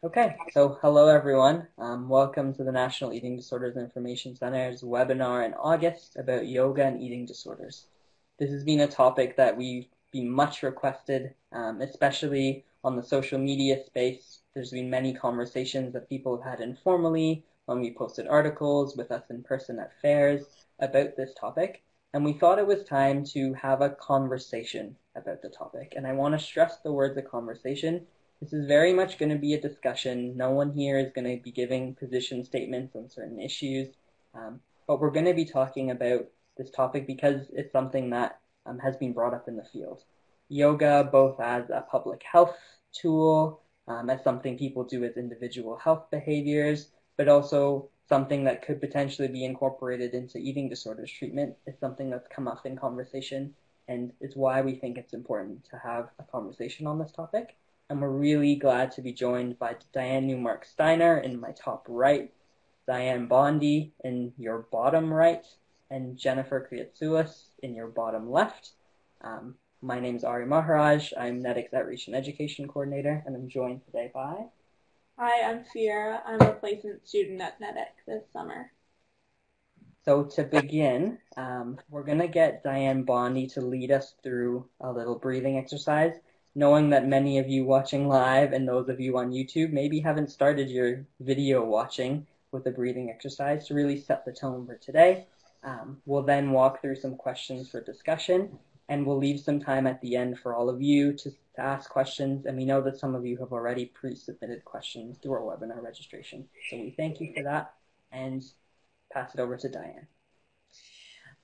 Okay, so hello everyone. Welcome to the National Eating Disorders Information Center's webinar in August about yoga and eating disorders. This has been a topic that we've been much requested, especially on the social media space. There's been many conversations that people have had informally when we posted articles with us in person at fairs about this topic, and we thought it was time to have a conversation about the topic. And I want to stress the words of conversation. This is very much going to be a discussion. No one here is going to be giving position statements on certain issues, but we're going to be talking about this topic because it's something that has been brought up in the field. Yoga, both as a public health tool, as something people do as individual health behaviors, but also something that could potentially be incorporated into eating disorders treatment, is something that's come up in conversation, and it's why we think it's important to have a conversation on this topic. And we're really glad to be joined by Dianne Neumark-Sztainer in my top right, Dianne Bondy in your bottom right, and Jennifer Kreatsoulas in your bottom left. My name is Ari Maharaj. I'm NEDIC's Outreach and Education Coordinator, and I'm joined today by... Hi, I'm Sierra. I'm a placement student at NEDIC this summer. So to begin, we're going to get Dianne Bondy to lead us through a little breathing exercise, knowing that many of you watching live and those of you on YouTube maybe haven't started your video watching with a breathing exercise to really set the tone for today. We'll then walk through some questions for discussion, and we'll leave some time at the end for all of you to ask questions. And we know that some of you have already pre-submitted questions through our webinar registration. So we thank you for that and pass it over to Dianne.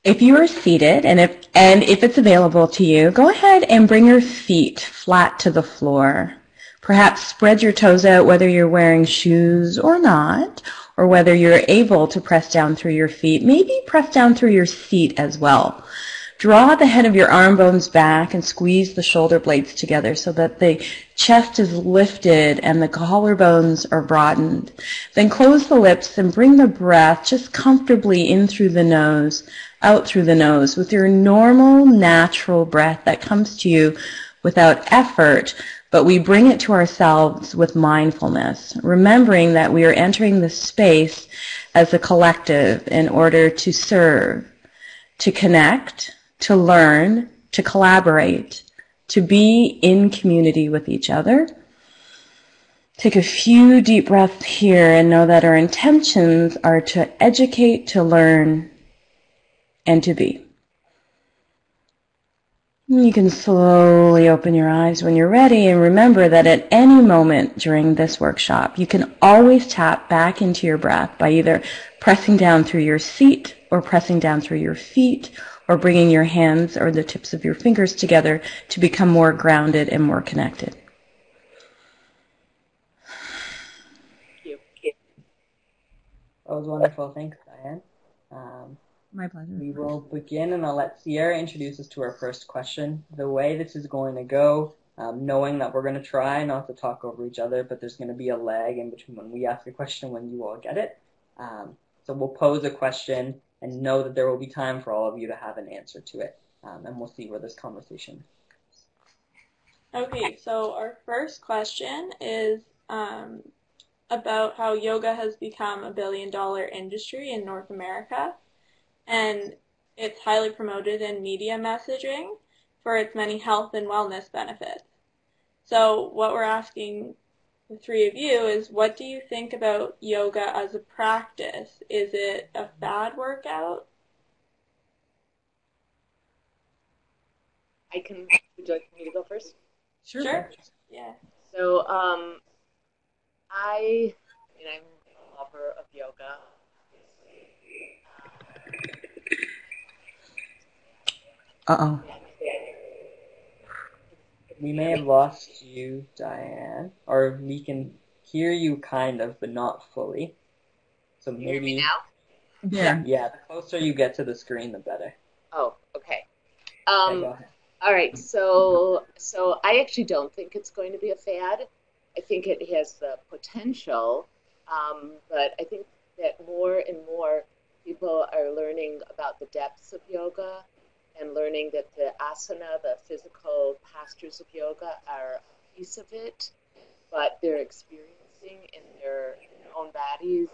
If you are seated and if it's available to you, go ahead and bring your feet flat to the floor. Perhaps spread your toes out whether you're wearing shoes or not, or whether you're able to press down through your feet. Maybe press down through your seat as well. Draw the head of your arm bones back and squeeze the shoulder blades together so that the chest is lifted and the collarbones are broadened. Then close the lips and bring the breath just comfortably in through the nose, out through the nose with your normal, natural breath that comes to you without effort, but we bring it to ourselves with mindfulness, remembering that we are entering this space as a collective in order to serve, to connect, to learn, to collaborate, to be in community with each other. Take a few deep breaths here and know that our intentions are to educate, to learn, and to be. You can slowly open your eyes when you're ready, and remember that at any moment during this workshop, you can always tap back into your breath by either pressing down through your seat or pressing down through your feet, or bringing your hands or the tips of your fingers together to become more grounded and more connected. Thank you. That was wonderful. Thanks, Dianne. My pleasure. We will begin, and I'll let Sierra introduce us to our first question. The way this is going to go, knowing that we're going to try not to talk over each other, but there's going to be a lag in between when we ask a question and when you all get it. So we'll pose a question and know that there will be time for all of you to have an answer to it. And we'll see where this conversation goes. Okay, so our first question is about how yoga has become a billion-dollar industry in North America, and it's highly promoted in media messaging for its many health and wellness benefits. So what we're asking the three of you is, what do you think about yoga as a practice? Is it a fad workout? Would you like me to go first? Sure. Yeah. So, I'm a lover of yoga. Uh-oh. We may have lost you, Dianne, or we can hear you kind of, but not fully. So maybe... Hear me now? Yeah, the closer you get to the screen, the better. Oh, okay. Okay, go ahead. All right, so I actually don't think it's going to be a fad. I think it has the potential, but I think that more and more people are learning about the depths of yoga and learning that the asana, the physical postures of yoga, are a piece of it, but they're experiencing accepting in their own bodies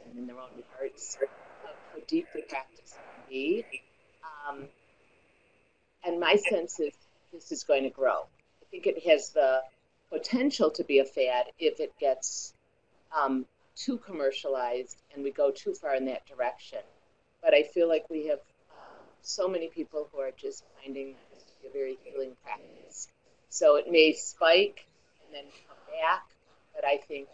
and in their own hearts of how deep the practice can be. And my sense is this is going to grow. I think it has the potential to be a fad if it gets too commercialized and we go too far in that direction. But I feel like we have so many people who are just finding this to be a very healing practice. So it may spike and then come back, but I think that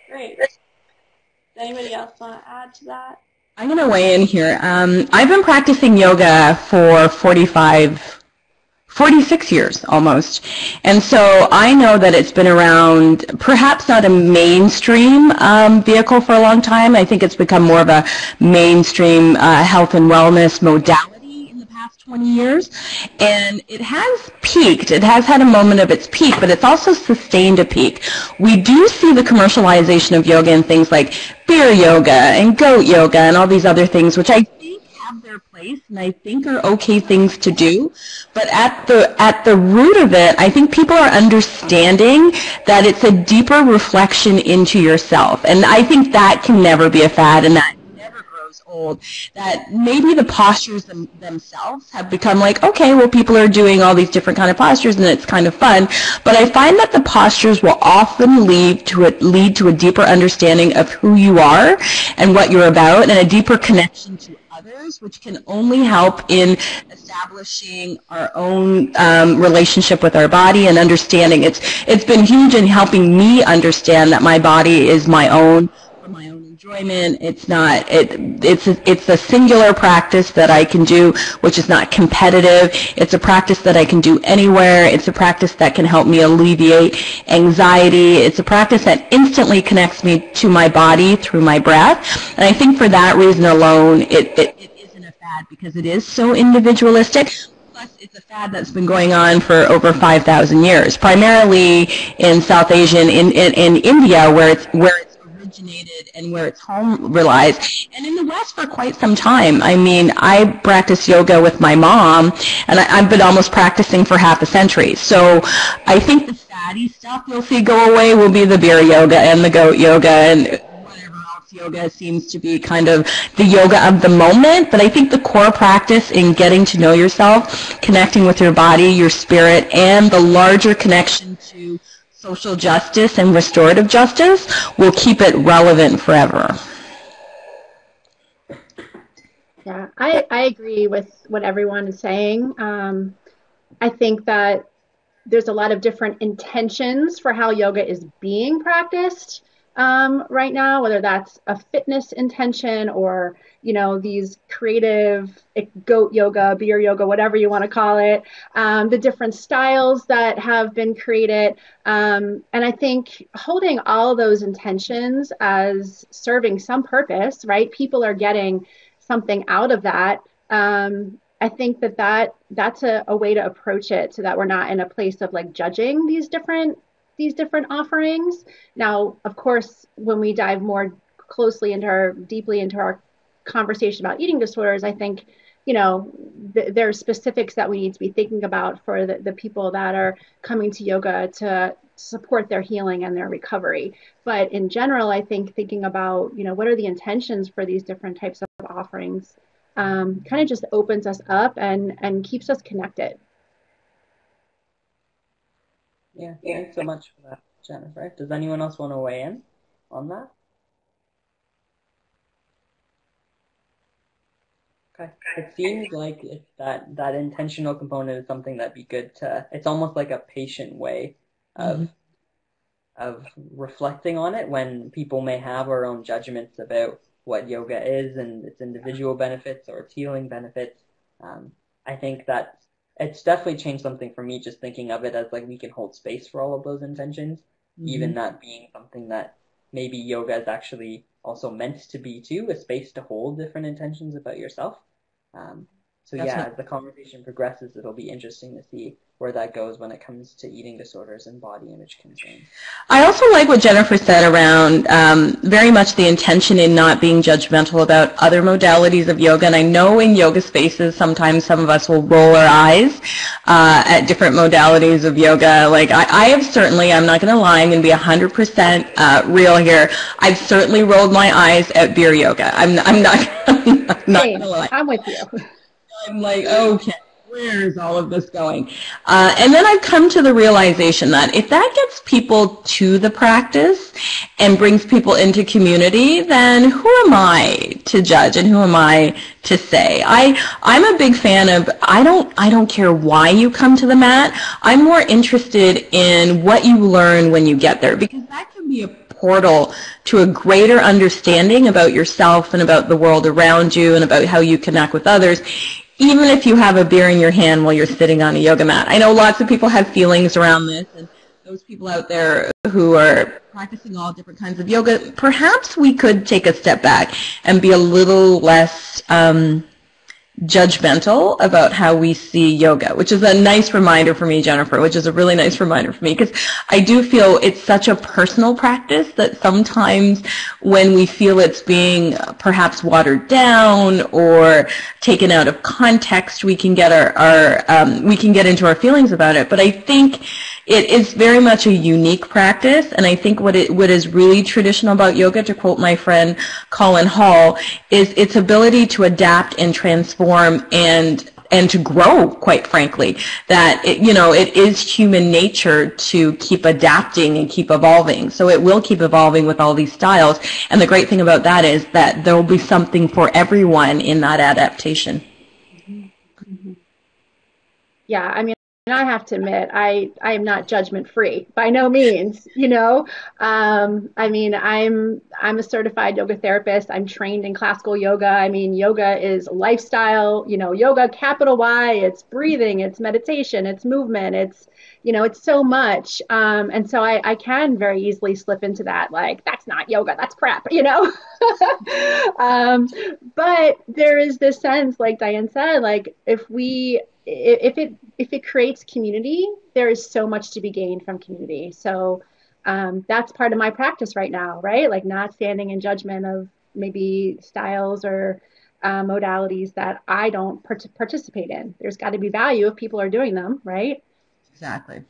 Great. Does anybody else want to add to that? I'm going to weigh in here. I've been practicing yoga for 46 years almost. And so I know that it's been around, perhaps not a mainstream vehicle for a long time. I think it's become more of a mainstream health and wellness modality in the past 20 years. And it has peaked. It has had a moment of its peak, but it's also sustained a peak. We do see the commercialization of yoga in things like beer yoga and goat yoga and all these other things, which I think have their place and I think are okay things to do. But at the root of it, I think people are understanding that it's a deeper reflection into yourself. And I think that can never be a fad and that never grows old. That maybe the postures themselves have become like, okay, well, people are doing all these different kind of postures and it's kind of fun. But I find that the postures will often lead to a deeper understanding of who you are and what you're about and a deeper connection to others, which can only help in establishing our own relationship with our body and understanding. It's been huge in helping me understand that my body is my own for my own enjoyment. It's a singular practice that I can do, which is not competitive. It's a practice that I can do anywhere. It's a practice that can help me alleviate anxiety. It's a practice that instantly connects me to my body through my breath. And I think for that reason alone, it isn't a fad because it is so individualistic. Plus, it's a fad that's been going on for over 5,000 years, primarily in South Asia and in India, where it's originated and where its home relies, and in the West for quite some time. I mean, I practice yoga with my mom, and I've been almost practicing for half a century. So I think the fatty stuff you'll see go away will be the beer yoga and the goat yoga and whatever else yoga seems to be kind of the yoga of the moment. But I think the core practice in getting to know yourself, connecting with your body, your spirit, and the larger connection to social justice and restorative justice will keep it relevant forever. Yeah, I agree with what everyone is saying. I think that there's a lot of different intentions for how yoga is being practiced right now, whether that's a fitness intention or, these creative goat yoga, beer yoga, whatever you want to call it, the different styles that have been created. And I think holding all those intentions as serving some purpose, right? People are getting something out of that. I think that's a way to approach it so that we're not in a place of like judging these different offerings. Now, of course, when we dive more closely deeply into our conversation about eating disorders, I think, there's specifics that we need to be thinking about for the people that are coming to yoga to support their healing and their recovery. But in general, I think thinking about, what are the intentions for these different types of offerings kind of just opens us up and keeps us connected. Yeah, thanks so much for that, Jennifer. Does anyone else want to weigh in on that? Okay. It seems like that intentional component is something that'd be good to, it's almost like a patient way of reflecting on it when people may have our own judgments about what yoga is and its individual benefits or its healing benefits. I think that it's definitely changed something for me just thinking of it as like we can hold space for all of those intentions, even that being something that maybe yoga is actually also meant to be too, a space to hold different intentions about yourself. So yeah, as the conversation progresses, it'll be interesting to see where that goes when it comes to eating disorders and body image concerns. I also like what Jennifer said around very much the intention in not being judgmental about other modalities of yoga. And I know in yoga spaces, sometimes some of us will roll our eyes at different modalities of yoga. Like I have certainly, I'm not going to lie, I'm going to be 100% real here. I've certainly rolled my eyes at beer yoga. I'm not going to lie. I'm with you. I'm like, okay, where is all of this going? And then I've come to the realization that if that gets people to the practice and brings people into community, then who am I to judge and who am I to say? I'm a big fan of, I don't care why you come to the mat. I'm more interested in what you learn when you get there, because that can be a portal to a greater understanding about yourself and about the world around you and about how you connect with others, even if you have a beer in your hand while you're sitting on a yoga mat. I know lots of people have feelings around this, and those people out there who are practicing all different kinds of yoga, perhaps we could take a step back and be a little less judgmental about how we see yoga, which is a nice reminder for me, Jennifer, which is a really nice reminder for me, because I do feel it's such a personal practice that sometimes when we feel it's being perhaps watered down or taken out of context, we can get we can get into our feelings about it. But I think it is very much a unique practice, and I think what is really traditional about yoga, to quote my friend Colin Hall, is its ability to adapt and transform and to grow, quite frankly. That it is human nature to keep adapting and keep evolving. So it will keep evolving with all these styles, and the great thing about that is that there will be something for everyone in that adaptation. Yeah, I mean, and I have to admit, I am not judgment free by no means, I mean, I'm a certified yoga therapist. I'm trained in classical yoga. I mean, yoga is lifestyle, yoga, capital Y, it's breathing, it's meditation, it's movement, it's so much. And so I can very easily slip into that, like, that's not yoga, that's crap, but there is this sense, like Dianne said, like if it creates community, there is so much to be gained from community. So that's part of my practice right now, right? Like not standing in judgment of maybe styles or modalities that I don't participate in. There's got to be value if people are doing them, right? Exactly.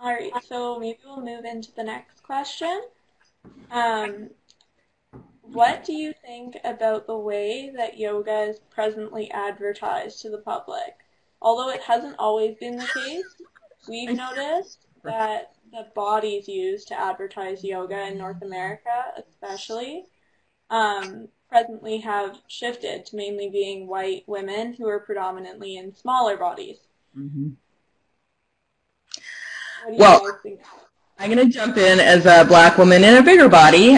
All right, so maybe we'll move into the next question. What do you think about the way that yoga is presently advertised to the public? Although it hasn't always been the case, we've noticed that the bodies used to advertise yoga in North America, especially, presently have shifted to mainly being white women who are predominantly in smaller bodies. Mm-hmm. What do you guys think? I'm going to jump in as a black woman in a bigger body.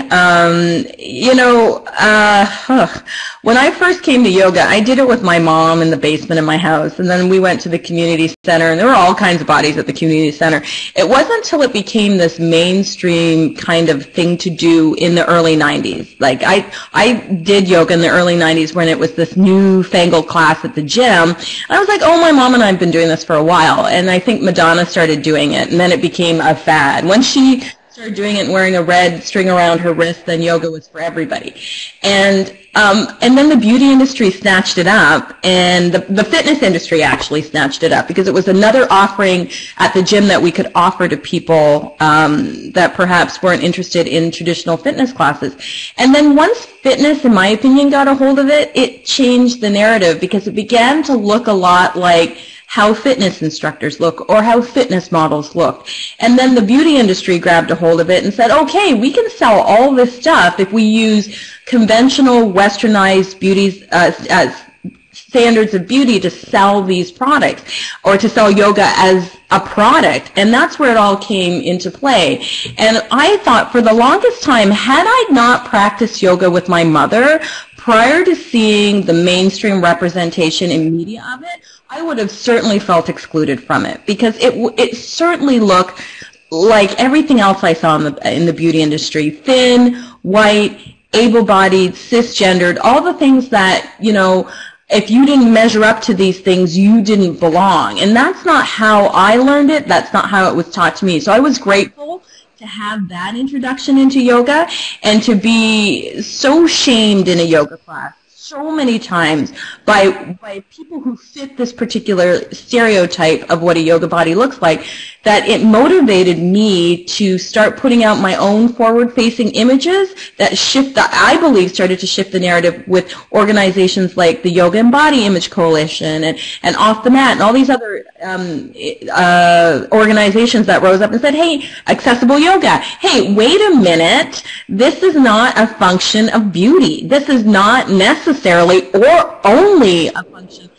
When I first came to yoga, I did it with my mom in the basement of my house, and then we went to the community center, and there were all kinds of bodies at the community center. It wasn't until it became this mainstream kind of thing to do in the early 90s. Like, I did yoga in the early 90s when it was this newfangled class at the gym, and I was like, oh, my mom and I have been doing this for a while, and I think Madonna started doing it, and then it became a fad. When she started doing it and wearing a red string around her wrist, then yoga was for everybody. And then the beauty industry snatched it up, and the fitness industry actually snatched it up, because it was another offering at the gym that we could offer to people that perhaps weren't interested in traditional fitness classes. And then once fitness, in my opinion, got a hold of it, it changed the narrative, because it began to look a lot like how fitness instructors look or how fitness models look. And then the beauty industry grabbed a hold of it and said, okay, we can sell all this stuff if we use conventional westernized beauty standards of beauty to sell these products, or to sell yoga as a product. And that's where it all came into play. And I thought for the longest time, had I not practiced yoga with my mother prior to seeing the mainstream representation in media of it, I would have certainly felt excluded from it, because it certainly looked like everything else I saw in the beauty industry: thin, white, able-bodied, cisgendered, all the things that, you know, if you didn't measure up to these things, you didn't belong. And that's not how I learned it. That's not how it was taught to me. So I was grateful to have that introduction into yoga and to be so shamed in a yoga class so many times by people who fit this particular stereotype of what a yoga body looks like, that it motivated me to start putting out my own forward-facing images that I believe started to shift the narrative with organizations like the Yoga and Body Image Coalition and Off the Mat and all these other organizations that rose up and said, hey, accessible yoga. Hey, wait a minute. This is not a function of beauty. This is not necessarily or only a function of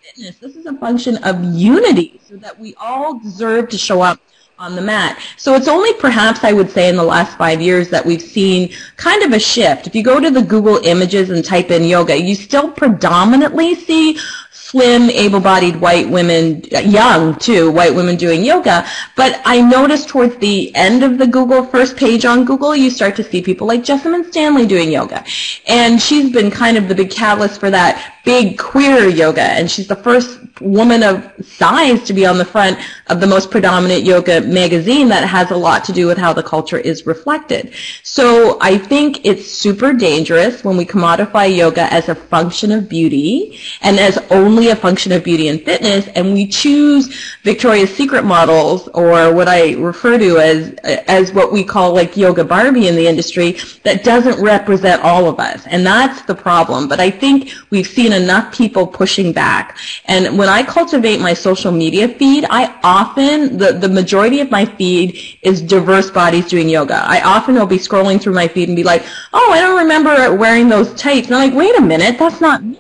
fitness. This is a function of unity, so that we all deserve to show up on the mat. So it's only perhaps, I would say, in the last 5 years that we've seen kind of a shift. If you go to the Google images and type in yoga, you still predominantly see slim, able-bodied white women, young too, white women doing yoga. But I noticed towards the end of the Google first page on Google, you start to see people like Jessamine Stanley doing yoga. And she's been kind of the big catalyst for that big queer yoga. And she's the first woman of size to be on the front of the most predominant yoga magazine that has a lot to do with how the culture is reflected. So I think it's super dangerous when we commodify yoga as a function of beauty and as only a function of beauty and fitness, and we choose Victoria's Secret models, or what I refer to as what we call like yoga Barbie in the industry, that doesn't represent all of us. And that's the problem. But I think we've seen enough people pushing back. And when I cultivate my social media feed, I often, the majority of my feed is diverse bodies doing yoga. I often will be scrolling through my feed and be like, oh, I don't remember wearing those tights. And I'm like, wait a minute, that's not me.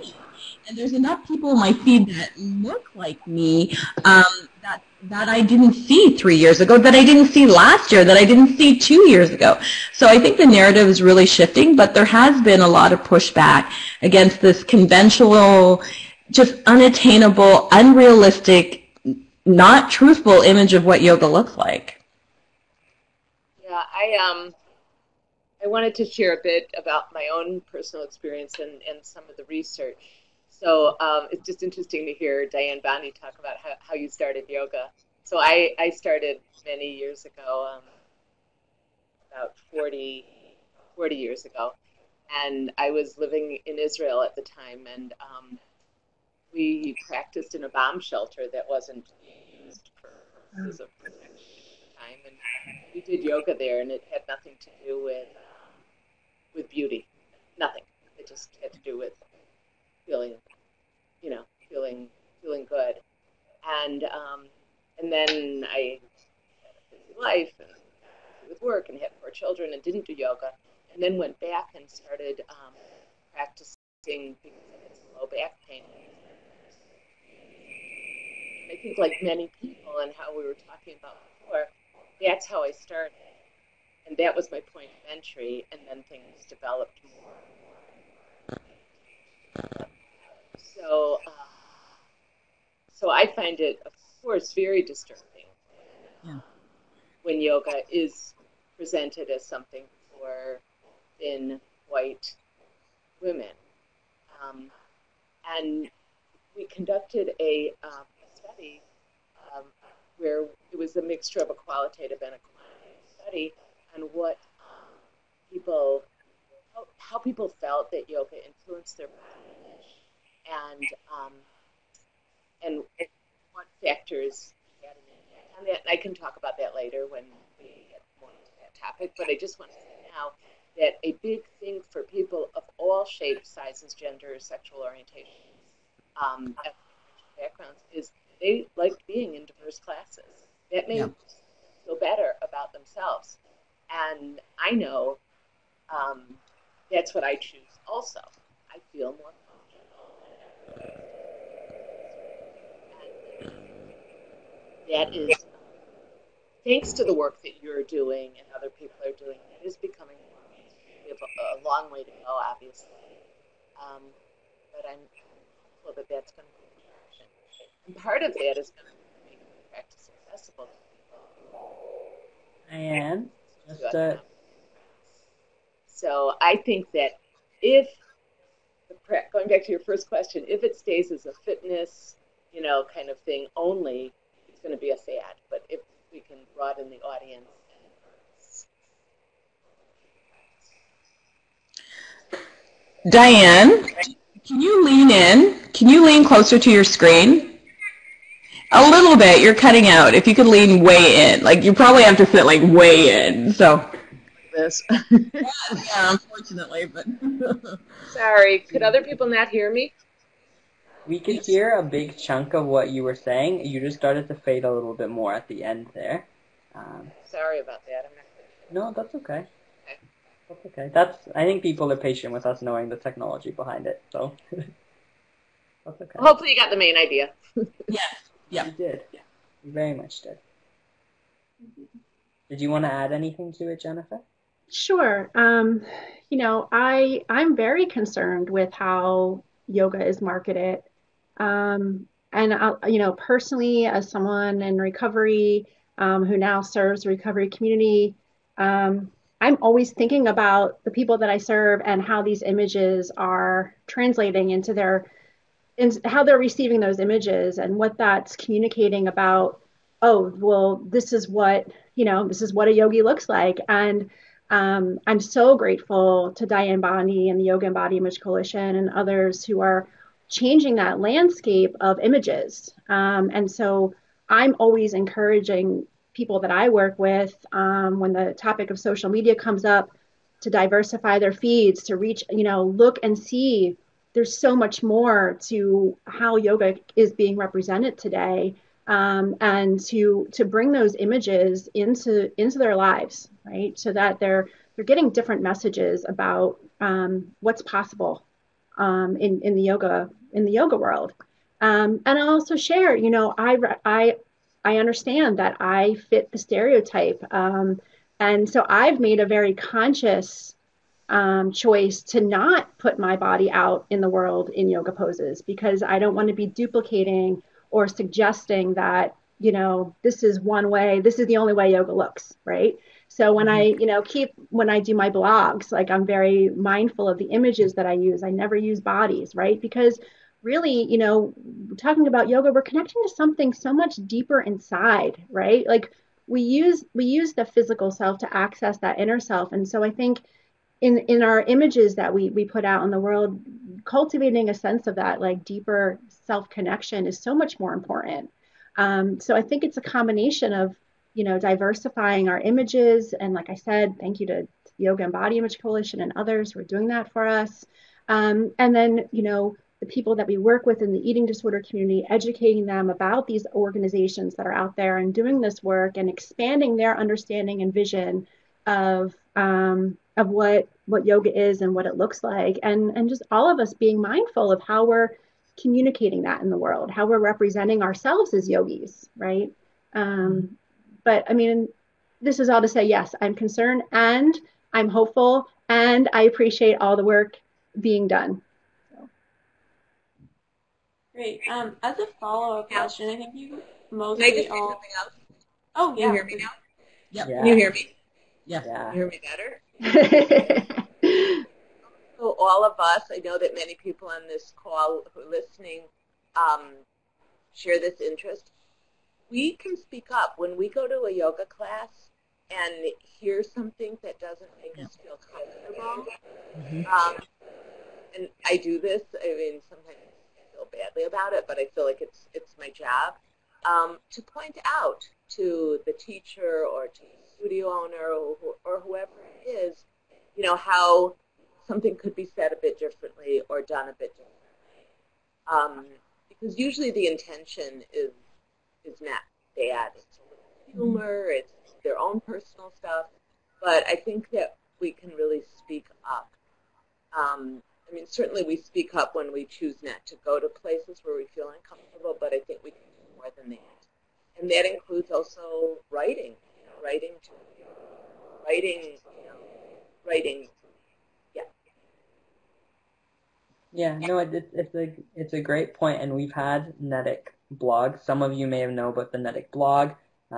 And there's enough people in my feed that look like me that I didn't see 3 years ago, that I didn't see last year, that I didn't see 2 years ago. So I think the narrative is really shifting, but there has been a lot of pushback against this conventional, just unattainable, unrealistic, not truthful image of what yoga looks like. Yeah, I wanted to share a bit about my own personal experience and some of the research. So it's just interesting to hear Dianne Bondy talk about how you started yoga. So I started many years ago, about 40 years ago, and I was living in Israel at the time, and we practiced in a bomb shelter that wasn't used for purposes of protection at the time, and we did yoga there, and it had nothing to do with beauty, nothing. It just had to do with feeling good, and then I had a busy life and with work and had 4 children and didn't do yoga, and then went back and started practicing because I had some low back pain. And I think, like many people, and how we were talking about before, that's how I started, and that was my point of entry, and then things developed more. So I find it, of course, very disturbing when yoga is presented as something for thin, white women. And we conducted a study where it was a mixture of a qualitative and a quantitative study on what how people felt that yoga influenced their body, and what factors had an impact on that. And I can talk about that later when we get more into that topic, but I just want to say now that a big thing for people of all shapes, sizes, genders, sexual orientations, ethnic backgrounds is they like being in diverse classes. That makes them feel better about themselves. And I know that's what I choose also. I feel more comfortable. That is, thanks to the work that you're doing and other people are doing, it is becoming more mainstream. We have a long way to go, obviously. But I'm hopeful that that's going to be the direction. And part of that is going to make the practice accessible to people. Dianne, so I think that if, going back to your first question, if it stays as a fitness, kind of thing only, it's going to be a fad. But if we can broaden the audience. Dianne, can you lean in? Can you lean closer to your screen? A little bit. You're cutting out. If you could lean way in. Like, you probably have to sit, like, way in. So. This. Yeah, unfortunately. But Sorry. Could other people not hear me? We could hear a big chunk of what you were saying. You just started to fade a little bit more at the end there. Sorry about that. No, that's okay. That's okay. I think people are patient with us knowing the technology behind it, so that's okay. Hopefully you got the main idea. Yes. Yeah. You did. Yeah. You very much did. Did you want to add anything to it, Jennifer? Sure. I'm very concerned with how yoga is marketed. And personally, as someone in recovery who now serves the recovery community, I'm always thinking about the people that I serve and how these images are translating into how they're receiving those images and what that's communicating about. Oh, well, this is what a yogi looks like. And I'm so grateful to Dianne Bondy and the Yoga and Body Image Coalition and others who are changing that landscape of images. And so I'm always encouraging people that I work with, when the topic of social media comes up, to diversify their feeds, to reach, look and see there's so much more to how yoga is being represented today, and to bring those images into their lives, right? So that they're getting different messages about what's possible in the yoga world. And I'll also share, I understand that I fit the stereotype. And so I've made a very conscious choice to not put my body out in the world in yoga poses, because I don't want to be duplicating or suggesting that, this is one way, this is the only way yoga looks, right? So when I do my blogs, like, I'm very mindful of the images that I use. I never use bodies, right? Because really, talking about yoga, we're connecting to something so much deeper inside, right? Like, we use the physical self to access that inner self. And so I think in our images that we put out in the world, cultivating a sense of that, like, deeper self-connection is so much more important. So I think it's a combination of, diversifying our images. And like I said, thank you to Yoga and Body Image Coalition and others who are doing that for us. And then, the people that we work with in the eating disorder community, educating them about these organizations that are out there and doing this work and expanding their understanding and vision of what yoga is and what it looks like, and just all of us being mindful of how we're communicating that in the world, how we're representing ourselves as yogis, right? But I mean, this is all to say, yes, I'm concerned and I'm hopeful, and I appreciate all the work being done. Great. As a follow-up question, I think you Can I mostly just say all. something else? Oh, yeah. Can you hear me now? Yep. Yeah. Can you hear me? Yeah. Yeah. Can you hear me better? So all of us, I know that many people on this call who are listening share this interest. We can speak up when we go to a yoga class and hear something that doesn't make us feel comfortable. And I do this. I mean, sometimes I feel badly about it, but I feel like it's my job to point out to the teacher or to the studio owner or whoever it is, how something could be said a bit differently or done a bit differently. Because usually the intention is not bad. It's a little humor, it's their own personal stuff, but I think that we can really speak up. I mean, certainly we speak up when we choose not to go to places where we feel uncomfortable, but I think we can do more than that. And that includes also writing, writing, yeah. Yeah, no, it's a great point, and we've had Netic blog. Some of you may have known about the Netic blog.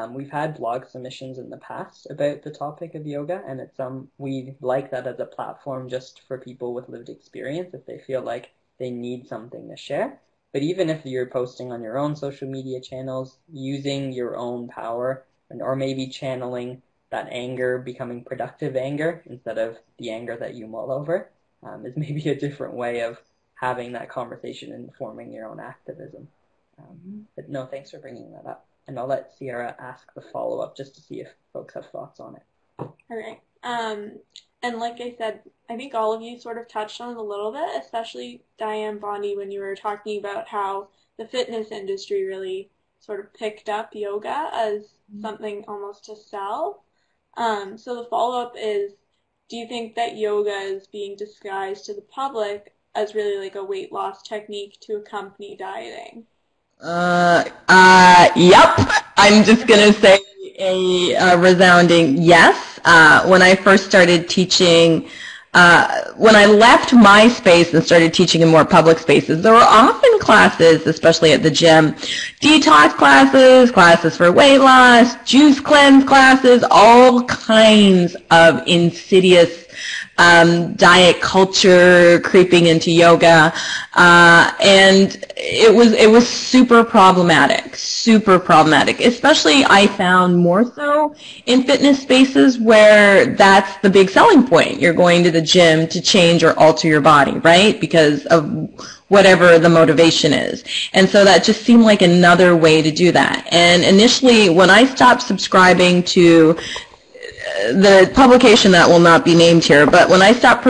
We've had blog submissions in the past about the topic of yoga, and we like that as a platform just for people with lived experience if they feel like they need something to share. But even if you're posting on your own social media channels, using your own power, or maybe channeling that anger, becoming productive anger instead of the anger that you mull over, is maybe a different way of having that conversation and forming your own activism. But no, thanks for bringing that up. And I'll let Sierra ask the follow-up just to see if folks have thoughts on it. All right. And like I said, I think all of you sort of touched on it a little bit, especially Dianne Bondy when you were talking about how the fitness industry really sort of picked up yoga as something almost to sell. So the follow-up is, do you think that yoga is being disguised to the public as really like a weight loss technique to accompany dieting? Yep. I'm just going to say a resounding yes. When I first started teaching, when I left my space and started teaching in more public spaces, there were often classes, especially at the gym, detox classes, classes for weight loss, juice cleanse classes, all kinds of insidious diet culture creeping into yoga, and it was super problematic, especially I found more so in fitness spaces where that's the big selling point. You're going to the gym to change or alter your body, right? Because of whatever the motivation is. And so that just seemed like another way to do that. And initially, when I stopped subscribing to the publication that will not be named here, but when I stopped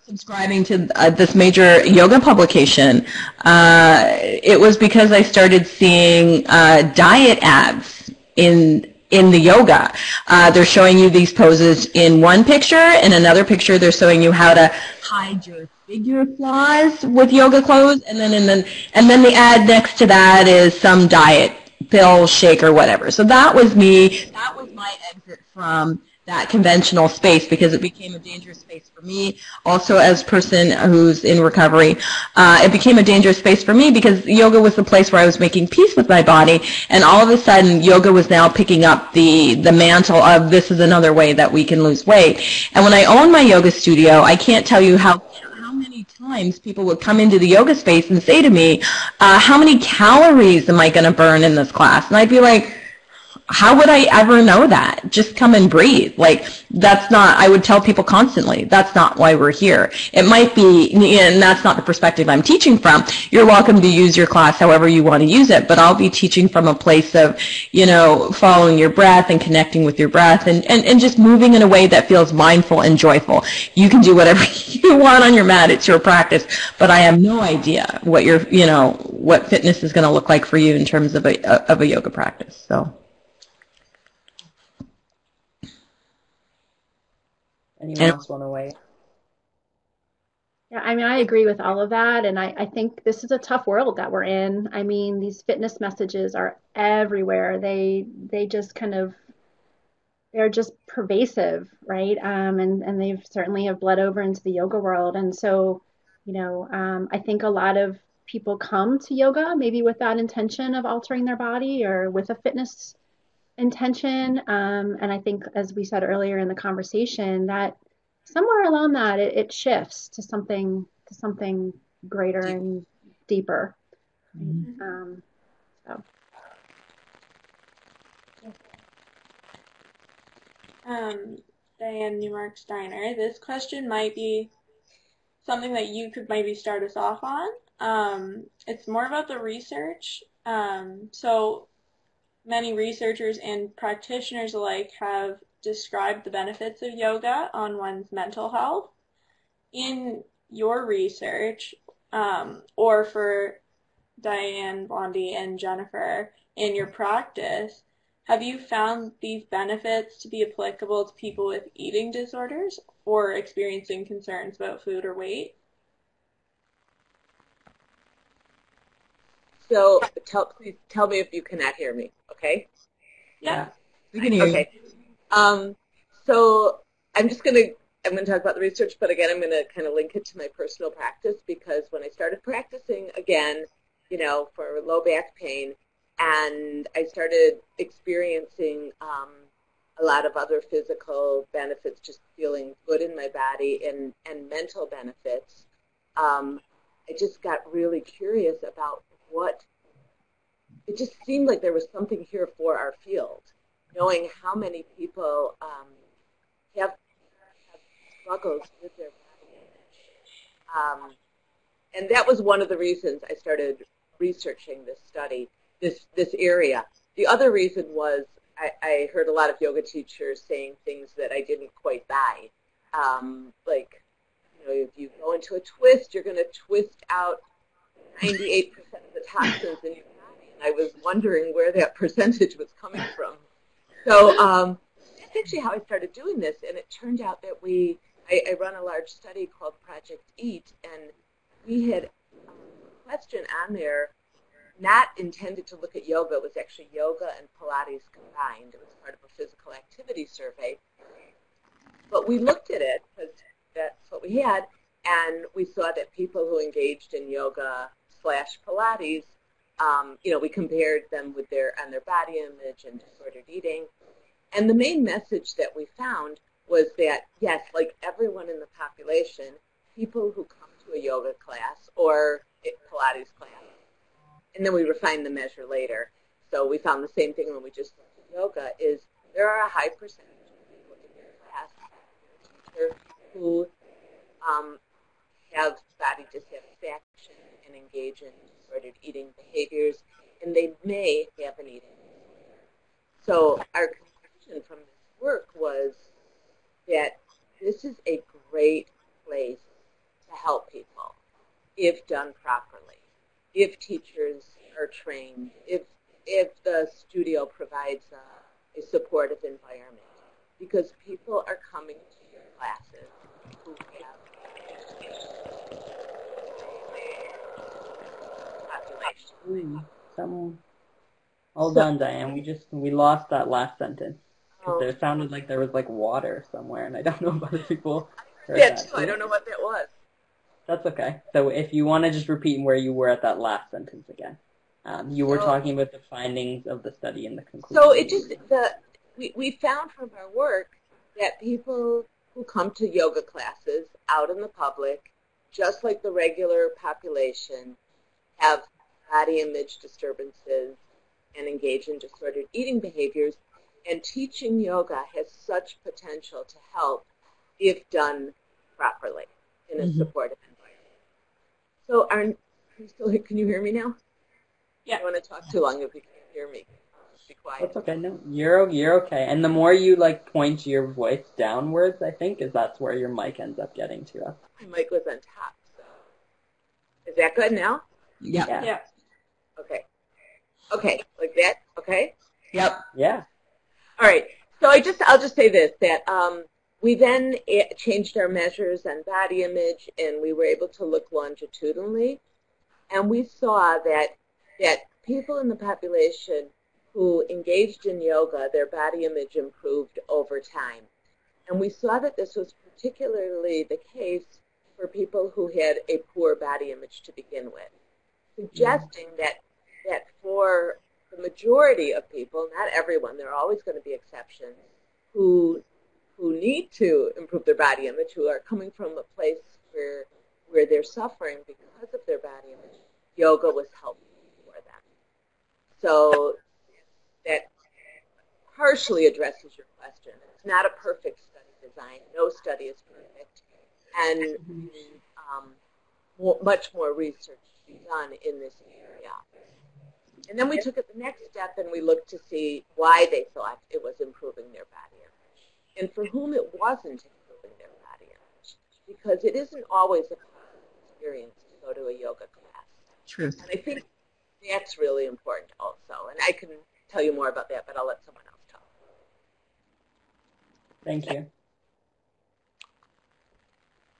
subscribing to this major yoga publication, it was because I started seeing diet ads in the yoga. They're showing you these poses in one picture. In another picture, they're showing you how to hide your figure flaws with yoga clothes, and then the ad next to that is some diet pill, shake, or whatever. So that was me. That was my exit from that conventional space because it became a dangerous space for me. Also, as a person who's in recovery, it became a dangerous space for me because yoga was the place where I was making peace with my body, and all of a sudden, yoga was now picking up the mantle of this is another way that we can lose weight. And when I owned my yoga studio, I can't tell you how many times people would come into the yoga space and say to me, how many calories am I going to burn in this class? And I'd be like, how would I ever know that? Just come and breathe. Like, that's not, I would tell people constantly, that's not why we're here. It might be, and that's not the perspective I'm teaching from. You're welcome to use your class however you want to use it, but I'll be teaching from a place of, following your breath and connecting with your breath and just moving in a way that feels mindful and joyful. You can do whatever you want on your mat. It's your practice, but I have no idea what what fitness is going to look like for you in terms of a yoga practice. So. Anyone else want to weigh? Yeah, I mean, I agree with all of that, and I think this is a tough world that we're in. I mean, these fitness messages are everywhere. They just they're just pervasive, right? And they've certainly have bled over into the yoga world. And so, I think a lot of people come to yoga maybe with that intention of altering their body or with a fitness intention, and I think, as we said earlier in the conversation, that somewhere along that it shifts to something greater and deeper. Mm-hmm. So. Dianne Neumark-Sztainer, this question might be something that you could maybe start us off on. It's more about the research. So many researchers and practitioners alike have described the benefits of yoga on one's mental health. In your research, or for Dianne Bondy and Jennifer, in your practice, have you found these benefits to be applicable to people with eating disorders or experiencing concerns about food or weight? So please tell me if you cannot hear me, okay? Yeah. We can hear you. Okay. So I'm going to talk about the research, but again, I'm going to kind of link it to my personal practice because when I started practicing again, for low back pain, and I started experiencing a lot of other physical benefits, just feeling good in my body, and mental benefits. I just got really curious about it just seemed like there was something here for our field, knowing how many people have struggles with their body image. And that was one of the reasons I started researching this study, this area. The other reason was I heard a lot of yoga teachers saying things that I didn't quite buy. Like, if you go into a twist, you're going to twist out 98% of the toxins in your body. And I was wondering where that percentage was coming from. So that's actually how I started doing this. And it turned out that I run a large study called Project EAT, and we had a question on there not intended to look at yoga. It was actually yoga and Pilates combined. It was part of a physical activity survey. But we looked at it because that's what we had, and we saw that people who engaged in yoga / Pilates, we compared them with their body image and disordered eating. And the main message that we found was that, yes, like everyone in the population, people who come to a yoga class or a Pilates class, and then we refined the measure later. So we found the same thing when we just looked at yoga, is there are a high percentage of people in your class who have body dissatisfaction and engage in disordered eating behaviors, and they may have an eating disorder. So our conclusion from this work was that this is a great place to help people if done properly, if teachers are trained, if the studio provides a supportive environment, because people are coming to your classes who have population. Hold on, Dianne. We lost that last sentence. There sounded like there was like water somewhere, and I don't know if other people heard that too. I don't know what that was. That's okay. So if you want to just repeat where you were at that last sentence again. You were talking about the findings of the study and the conclusion. So it just, we found from our work that people who come to yoga classes out in the public, just like the regular population, have body image disturbances and engage in disordered eating behaviors, and teaching yoga has such potential to help if done properly in a supportive environment. So can you hear me now? Yeah. I don't want to talk too long if you can't hear me. Be quiet. That's okay. No, you're okay. And the more you point your voice downwards, I think, that's where your mic ends up getting to us. My mic was on top. So. Is that good now? Yeah. Okay, like that. Okay. Yep. Yeah. All right. So I'll just say this, that we then changed our measures on body image, and we were able to look longitudinally, and we saw that people in the population who engaged in yoga, their body image improved over time. And we saw that this was particularly the case for people who had a poor body image to begin with, suggesting that for the majority of people, not everyone, there are always going to be exceptions, who need to improve their body image, who are coming from a place where they're suffering because of their body image, yoga was helpful for them. So that partially addresses your question. It's not a perfect study design. No study is perfect. And much more research to be done in this area. And then we took it the next step, and we looked to see why they thought it was improving their body image and for whom it wasn't improving their body image, because it isn't always a positive experience to go to a yoga class. True. And I think that's really important also. And I can tell you more about that, but I'll let someone else talk. Thank you.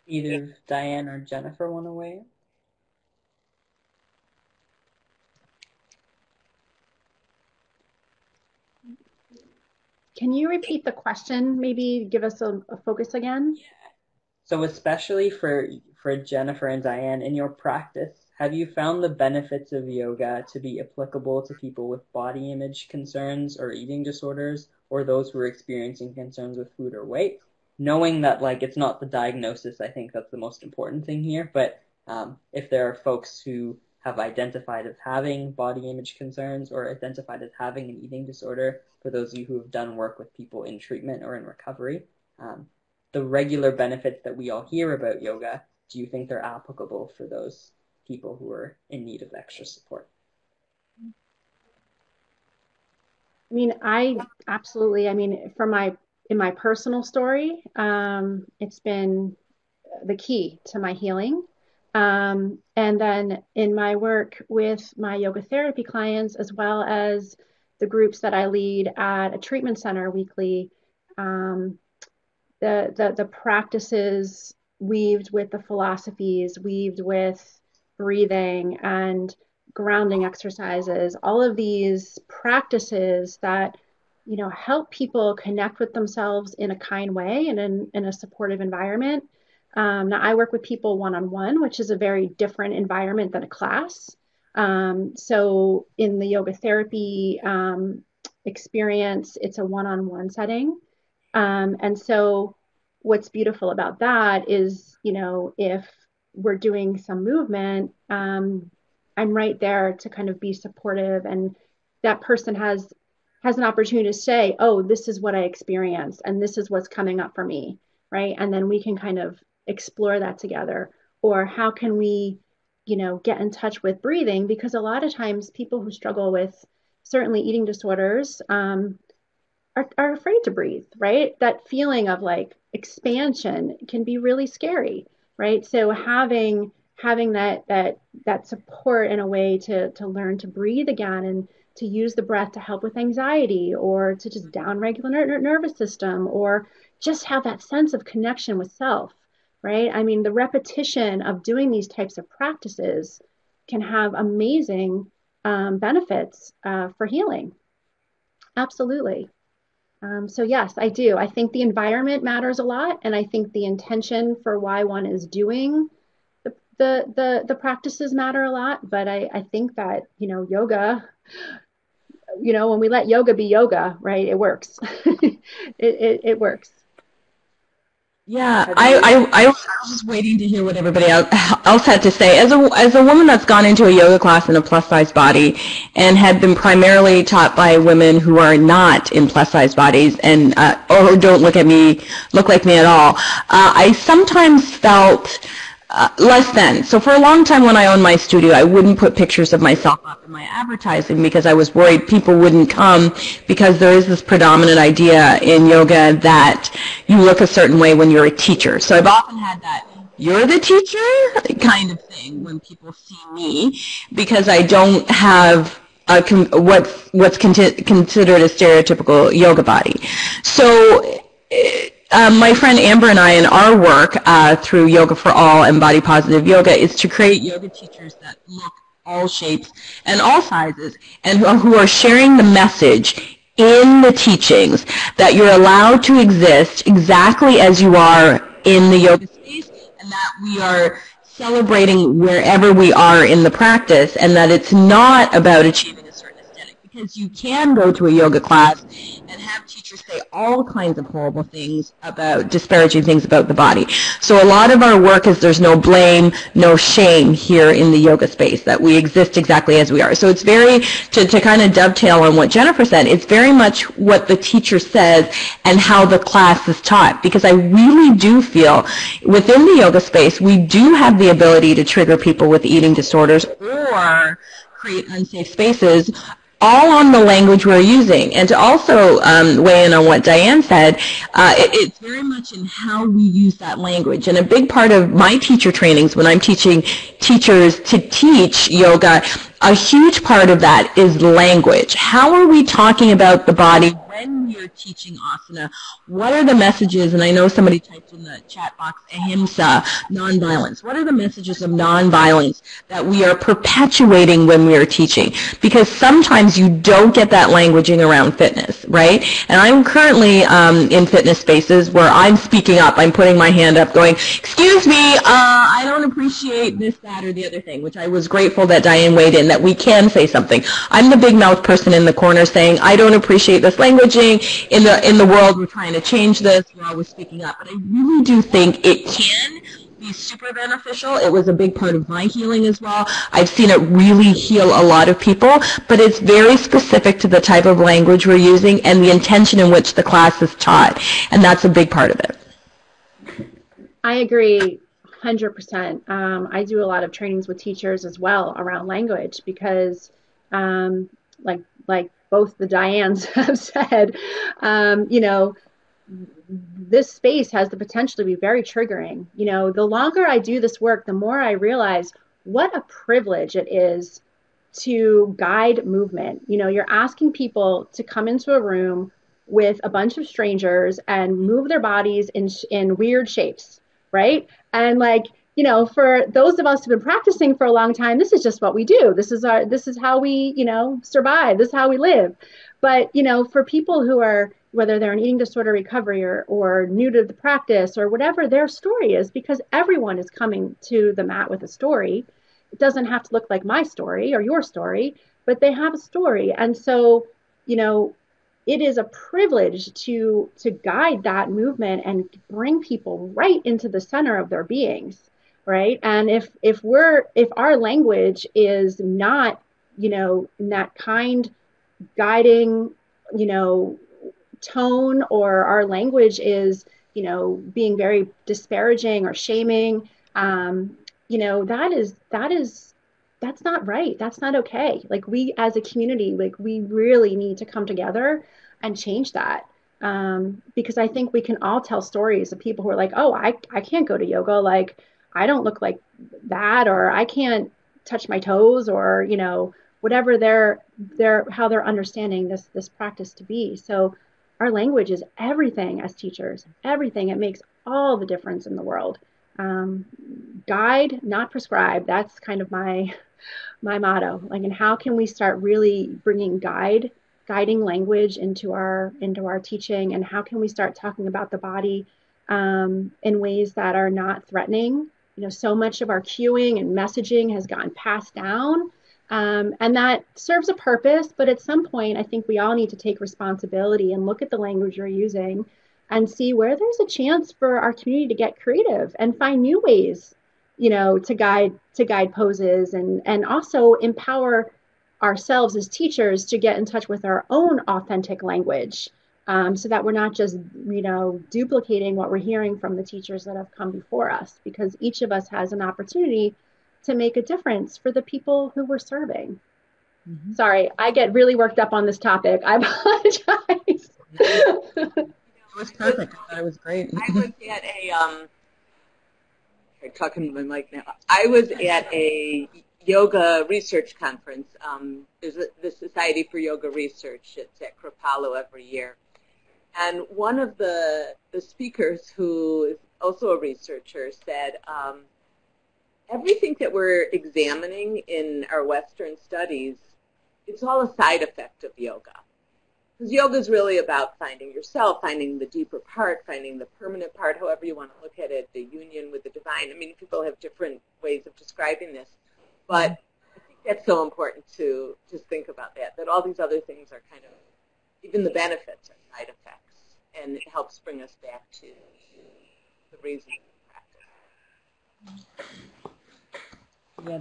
Either Dianne or Jennifer want to weigh in? Can you repeat the question? Maybe give us a focus again? So especially for Jennifer and Dianne, in your practice, have you found the benefits of yoga to be applicable to people with body image concerns or eating disorders, or those who are experiencing concerns with food or weight? Knowing that, like, it's not the diagnosis, I think that's the most important thing here, but if there are folks who have identified as having body image concerns or identified as having an eating disorder, for those of you who have done work with people in treatment or in recovery, the regular benefits that we all hear about yoga, do you think they're applicable for those people who are in need of extra support? I mean, in my personal story, it's been the key to my healing. And then in my work with my yoga therapy clients, as well as the groups that I lead at a treatment center weekly, the practices weaved with the philosophies, weaved with breathing and grounding exercises, all of these practices that, you know, help people connect with themselves in a kind way and in a supportive environment. Now I work with people one-on-one, which is a very different environment than a class. So in the yoga therapy experience, it's a one-on-one setting. And so what's beautiful about that is, you know, if we're doing some movement, I'm right there to kind of be supportive, and that person has an opportunity to say, oh, this is what I experienced and this is what's coming up for me, right? And then we can kind of explore that together. Or how can we, you know, get in touch with breathing? Because a lot of times people who struggle with certainly eating disorders are afraid to breathe, right? That feeling of like expansion can be really scary, right? So having that support in a way to learn to breathe again and to use the breath to help with anxiety, or to just down-regulate nervous system, or just have that sense of connection with self, right? I mean, the repetition of doing these types of practices can have amazing benefits for healing. Absolutely. So yes, I do. I think the environment matters a lot, and I think the intention for why one is doing the practices matter a lot. But I think that, you know, yoga, you know, when we let yoga be yoga, right, it works. it works. Yeah, I was just waiting to hear what everybody else had to say. As a woman that's gone into a yoga class in a plus-size body and had been primarily taught by women who are not in plus-size bodies and or don't look like me at all, I sometimes felt less than. So for a long time when I owned my studio, I wouldn't put pictures of myself up in my advertising because I was worried people wouldn't come, because there is this predominant idea in yoga that you look a certain way when you're a teacher. So I've often had that "you're the teacher" kind of thing when people see me, because I don't have what's considered a stereotypical yoga body. So my friend Amber and I, in our work through Yoga for All and Body Positive Yoga, is to create yoga teachers that look all shapes and all sizes, and who are sharing the message in the teachings that you're allowed to exist exactly as you are in the yoga space, and that we are celebrating wherever we are in the practice, and that it's not about achieving a certain aesthetic, because you can go to a yoga class and have teachers say all kinds of horrible things about, disparaging things about the body. So a lot of our work is there's no blame, no shame here in the yoga space, that we exist exactly as we are. So it's very, to kind of dovetail on what Jennifer said, it's very much what the teacher says and how the class is taught, because I really do feel within the yoga space we do have the ability to trigger people with eating disorders or create unsafe spaces, all on the language we're using. And to also weigh in on what Dianne said, it's very much in how we use that language. And a big part of my teacher trainings, when I'm teaching teachers to teach yoga, a huge part of that is language. How are we talking about the body when we're you're teaching asana, what are the messages, and I know somebody typed in the chat box, ahimsa, nonviolence. What are the messages of nonviolence that we are perpetuating when we are teaching? Because sometimes you don't get that languaging around fitness, right? And I'm currently in fitness spaces where I'm speaking up. I'm putting my hand up going, excuse me, I don't appreciate this, that, or the other thing, which I was grateful that Dianne weighed in, that we can say something. I'm the big mouth person in the corner saying, I don't appreciate this languaging. In the world, we're trying to change this. We're always speaking up. But I really do think it can be super beneficial. It was a big part of my healing as well. I've seen it really heal a lot of people, but it's very specific to the type of language we're using and the intention in which the class is taught, and that's a big part of it. I agree 100%. I do a lot of trainings with teachers as well around language because, like both the Diannes have said, this space has the potential to be very triggering. The longer I do this work, the more I realize what a privilege it is to guide movement. You're asking people to come into a room with a bunch of strangers and move their bodies in weird shapes, right? And for those of us who've been practicing for a long time, this is just what we do. This is how we, survive. This is how we live. But, for people who are, whether they're in eating disorder recovery or new to the practice or whatever their story is, because everyone is coming to the mat with a story. It doesn't have to look like my story or your story, but they have a story. And so, it is a privilege to guide that movement and bring people right into the center of their beings, right? And if our language is not, in that kind, guiding, tone, or our language is, being very disparaging or shaming, that's not right. That's not okay. We as a community, we really need to come together and change that. Because I think we can all tell stories of people who are like, oh, I can't go to yoga. I don't look like that, or I can't touch my toes, or, whatever how they're understanding this practice to be. So our language is everything as teachers, everything. It makes all the difference in the world. Guide, not prescribe. That's kind of my motto. And how can we start really bringing guiding language into our teaching, and how can we start talking about the body in ways that are not threatening? So much of our cueing and messaging has gotten passed down, and that serves a purpose, but at some point I think we all need to take responsibility and look at the language we're using and see where there's a chance for our community to get creative and find new ways, to guide poses, and also empower ourselves as teachers to get in touch with our own authentic language, so that we're not just, duplicating what we're hearing from the teachers that have come before us, because each of us has an opportunity to make a difference for the people who we're serving. Mm-hmm. Sorry, I get really worked up on this topic. I apologize. It was perfect. I thought it was great. I was at I'm talking to my mic now. I was at a yoga research conference. There's the Society for Yoga Research. It's at Kreatsoulas every year. And one of the speakers, who is also a researcher, said, everything that we're examining in our Western studies, it's all a side effect of yoga. Because yoga is really about finding yourself, finding the deeper part, finding the permanent part, however you want to look at it, the union with the divine. I mean, people have different ways of describing this. But I think that's so important to just think about that all these other things are kind of, even the benefits are side effects, and it helps bring us back to the reason we practice. Yeah,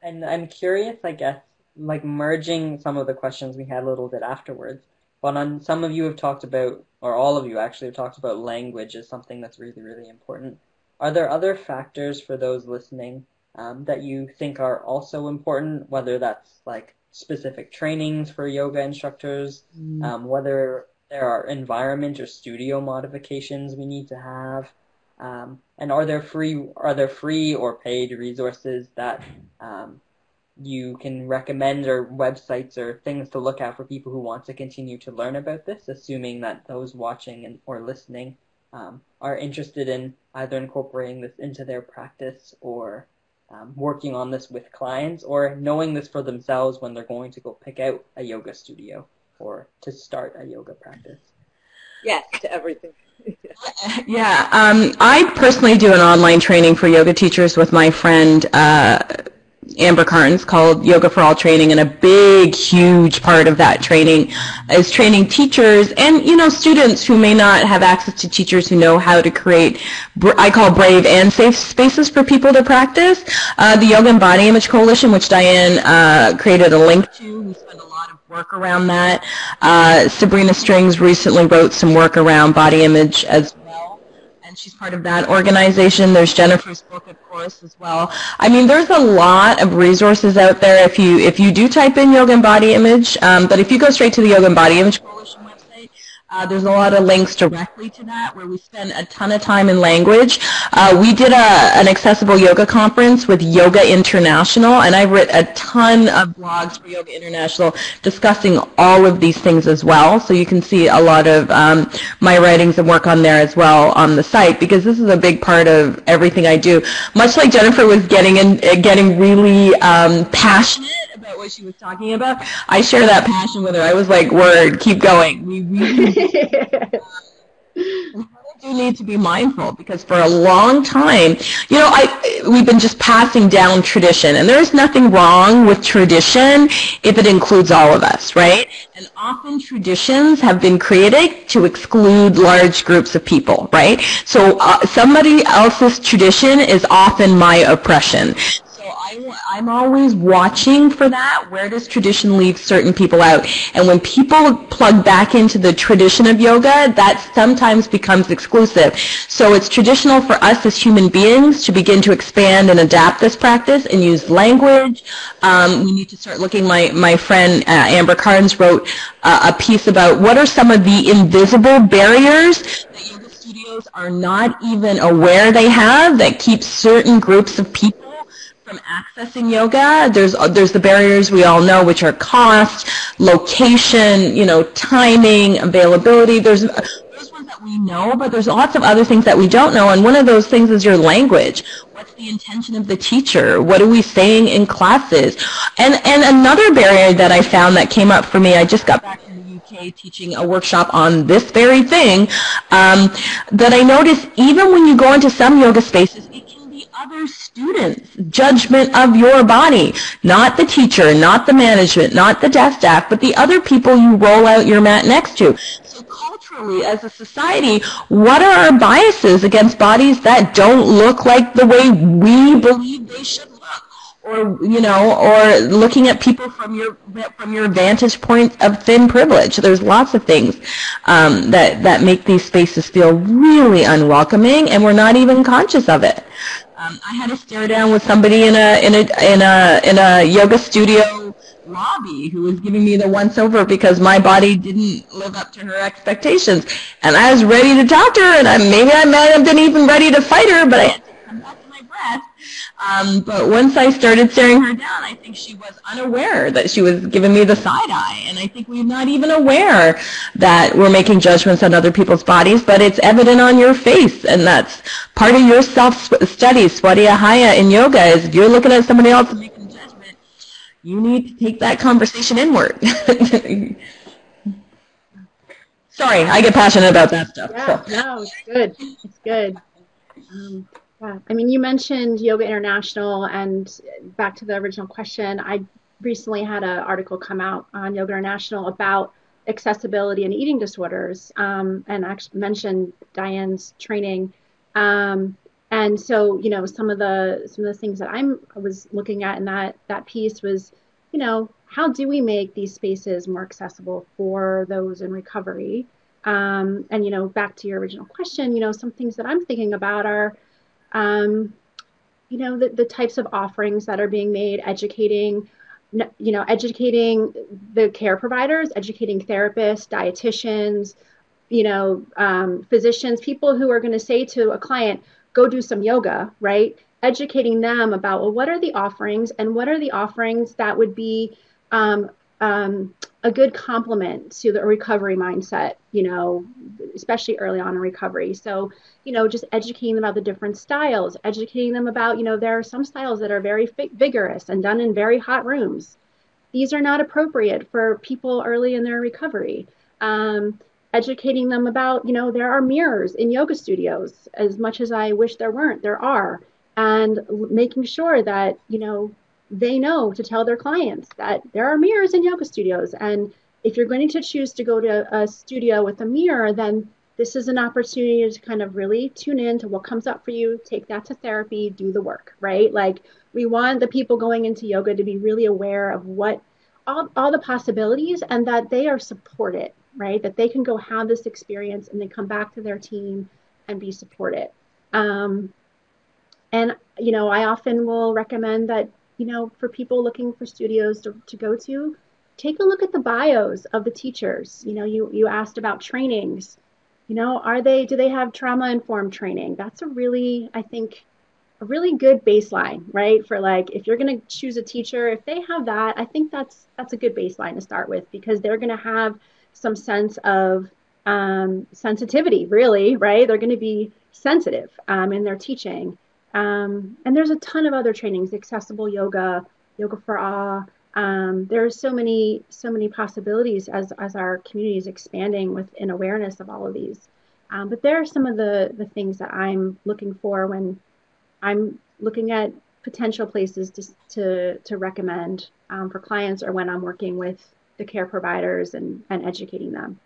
and I'm curious, I guess, merging some of the questions we had a little bit afterwards. But some of you have talked about, or all of you actually have talked about, language as something that's really, really important. Are there other factors for those listening that you think are also important, whether that's specific trainings for yoga instructors, whether there are environment or studio modifications we need to have, and are there free or paid resources that you can recommend or websites or things to look at for people who want to continue to learn about this, assuming that those watching or listening are interested in either incorporating this into their practice or working on this with clients, or knowing this for themselves when they're going to go pick out a yoga studio or to start a yoga practice? Yes, to everything. Yeah, I personally do an online training for yoga teachers with my friend Amber Carnes called Yoga for All Training, and a big, huge part of that training is training teachers and, students who may not have access to teachers who know how to create, I call brave and safe spaces for people to practice. The Yoga and Body Image Coalition, which Dianne created a link to, we spend a lot of work around that. Sabrina Strings recently wrote some work around body image as well, and she's part of that organization. There's Jennifer's book, of course, as well. I mean, there's a lot of resources out there if you do type in yoga and body image, but if you go straight to the Yoga and Body Image Coalition website, there's a lot of links directly to that where we spend a ton of time in language. We did an accessible yoga conference with Yoga International, and I've written a ton of blogs for Yoga International discussing all of these things as well. So you can see a lot of my writings and work on there as well on the site, because this is a big part of everything I do. Much like Jennifer was getting really passionate about what she was talking about, I share that passion with her. I was like, word, keep going. We really do need to be mindful, because for a long time, we've been just passing down tradition, and there's nothing wrong with tradition if it includes all of us, right? And often traditions have been created to exclude large groups of people, right? So somebody else's tradition is often my oppression. I'm always watching for that. Where does tradition leave certain people out? And when people plug back into the tradition of yoga, that sometimes becomes exclusive. So it's traditional for us as human beings to begin to expand and adapt this practice and use language. We need to start looking. My friend Amber Carnes wrote a piece about what are some of the invisible barriers that yoga studios are not even aware they have that keep certain groups of people from accessing yoga. There's the barriers we all know, which are cost, location, timing, availability. There's those ones that we know, but there's lots of other things that we don't know, and one of those things is your language. What's the intention of the teacher? What are we saying in classes? And another barrier that I found that came up for me, I just got back from the UK teaching a workshop on this very thing, that I noticed even when you go into some yoga spaces, it can be other students' judgment of your body, not the teacher, not the management, not the desk staff, but the other people you roll out your mat next to. So culturally, as a society, what are our biases against bodies that don't look like the way we believe they should look? Or or looking at people from your vantage point of thin privilege. There's lots of things that make these spaces feel really unwelcoming, and we're not even conscious of it. I had a stare down with somebody in a yoga studio lobby who was giving me the once over because my body didn't live up to her expectations, and I was ready to talk to her, and maybe I might have been even ready to fight her, but I had to come back to my breath. But once I started staring her down, I think she was unaware that she was giving me the side eye, and I think we're not even aware that we're making judgments on other people's bodies, but it's evident on your face, and that's part of your self-study. Swadhyaya in yoga is if you're looking at somebody else and making a judgment, you need to take that conversation inward. Sorry, I get passionate about that stuff. Yeah, no, it's good. It's good. Yeah. I mean, you mentioned Yoga International, and back to the original question, I recently had an article come out on Yoga International about accessibility and eating disorders, and actually mentioned Dianne's training. And so, some of the things that I was looking at in that piece was, how do we make these spaces more accessible for those in recovery? And, back to your original question, some things that I'm thinking about are, the types of offerings that are being made, educating the care providers, educating therapists, dietitians, physicians, people who are going to say to a client, go do some yoga, right? educating them about, well, what are the offerings, and what are the offerings that would be a good complement to the recovery mindset, especially early on in recovery. So, just educating them about the different styles, educating them about, there are some styles that are very vigorous and done in very hot rooms. These are not appropriate for people early in their recovery. Educating them about, there are mirrors in yoga studios. As much as I wish there weren't, there are. And making sure that, they know to tell their clients that there are mirrors in yoga studios. And if you're going to choose to go to a studio with a mirror, then this is an opportunity to kind of really tune in to what comes up for you, take that to therapy, do the work, right? Like, we want the people going into yoga to be really aware of what all the possibilities, and that they are supported, right? That they can go have this experience and then come back to their team and be supported. And, I often will recommend that, for people looking for studios to go to, take a look at the bios of the teachers. You asked about trainings. Do they have trauma-informed training? That's a really good baseline, right? For, like, if you're going to choose a teacher, if they have that, I think that's a good baseline to start with, because they're going to have some sense of sensitivity, really, right? They're going to be sensitive in their teaching. And there's a ton of other trainings, accessible yoga, yoga for all. There's so many possibilities as our community is expanding within awareness of all of these. But there are some of the things that I'm looking for when I'm looking at potential places to recommend for clients, or when I'm working with the care providers and educating them.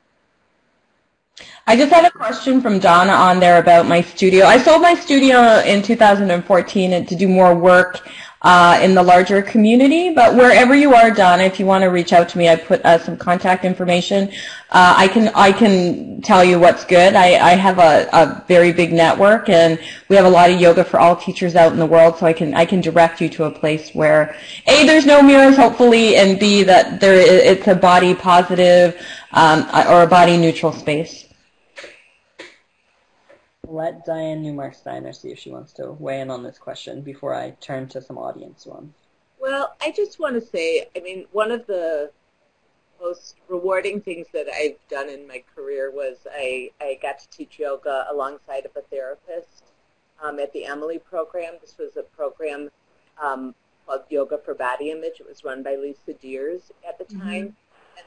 I just had a question from Donna on there about my studio. I sold my studio in 2014 and to do more work in the larger community, but wherever you are, Donna, if you want to reach out to me, I put some contact information. I can tell you what's good. I have a very big network, and we have a lot of yoga for all teachers out in the world, so I can direct you to a place where A, there's no mirrors, hopefully, and B, that it's a body positive or a body neutral space. Let Dianne Neumark-Sztainer see if she wants to weigh in on this question before I turn to some audience ones. Well, I just want to say, one of the most rewarding things that I've done in my career was I got to teach yoga alongside of a therapist at the Emily program. This was a program called Yoga for Body Image. It was run by Lisa Deers at the time.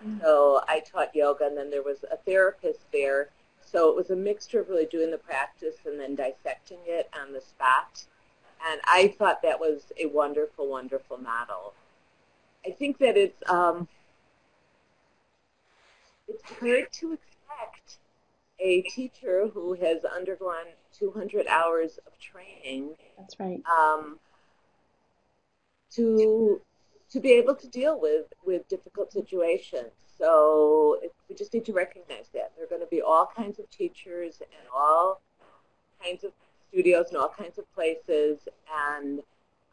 And so I taught yoga, and then there was a therapist there. So it was a mixture of really doing the practice and then dissecting it on the spot. And I thought that was a wonderful, wonderful model. I think that it's hard to expect a teacher who has undergone 200 hours of training. That's right. To be able to deal with difficult situations. So we just need to recognize that. There are going to be all kinds of teachers and all kinds of studios and all kinds of places. And